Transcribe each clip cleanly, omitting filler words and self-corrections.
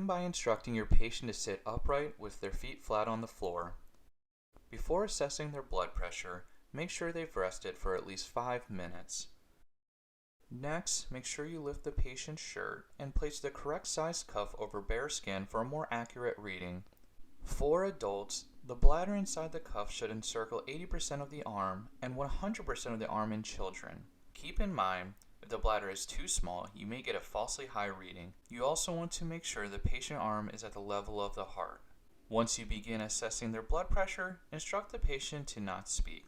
Begin by instructing your patient to sit upright with their feet flat on the floor. Before assessing their blood pressure, make sure they've rested for at least 5 minutes. Next, make sure you lift the patient's shirt and place the correct size cuff over bare skin for a more accurate reading. For adults, the bladder inside the cuff should encircle 80% of the arm and 100% of the arm in children. Keep in mind, if the bladder is too small, you may get a falsely high reading. You also want to make sure the patient arm is at the level of the heart. Once you begin assessing their blood pressure, instruct the patient to not speak.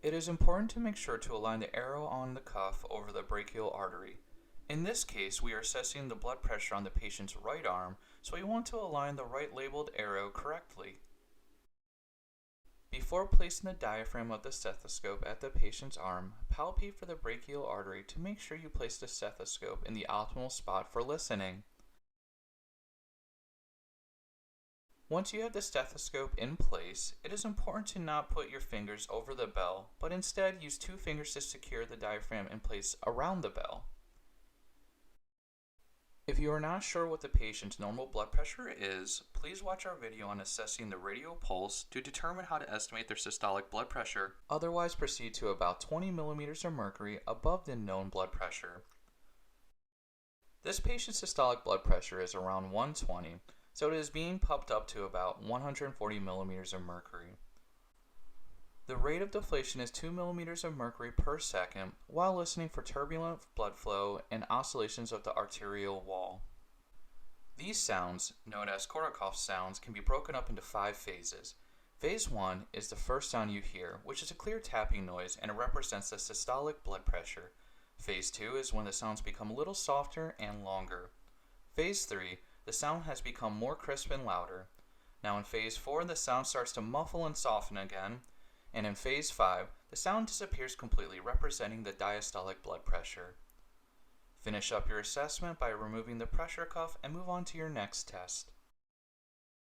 It is important to make sure to align the arrow on the cuff over the brachial artery. In this case, we are assessing the blood pressure on the patient's right arm, so we want to align the right labeled arrow correctly. Before placing the diaphragm of the stethoscope at the patient's arm, palpate for the brachial artery to make sure you place the stethoscope in the optimal spot for listening. Once you have the stethoscope in place, it is important to not put your fingers over the bell, but instead use 2 fingers to secure the diaphragm in place around the bell. If you are not sure what the patient's normal blood pressure is, please watch our video on assessing the radial pulse to determine how to estimate their systolic blood pressure. Otherwise, proceed to about 20 millimeters of mercury above the known blood pressure. This patient's systolic blood pressure is around 120, so it is being pumped up to about 140 millimeters of mercury. The rate of deflation is 2 millimeters of mercury per second while listening for turbulent blood flow and oscillations of the arterial wall. These sounds, known as Korsakoff sounds, can be broken up into 5 phases. Phase 1 is the first sound you hear, which is a clear tapping noise, and it represents the systolic blood pressure. Phase 2 is when the sounds become a little softer and longer. Phase 3, the sound has become more crisp and louder. Now in Phase 4, the sound starts to muffle and soften again. And in Phase 5, the sound disappears completely, representing the diastolic blood pressure. Finish up your assessment by removing the pressure cuff and move on to your next test.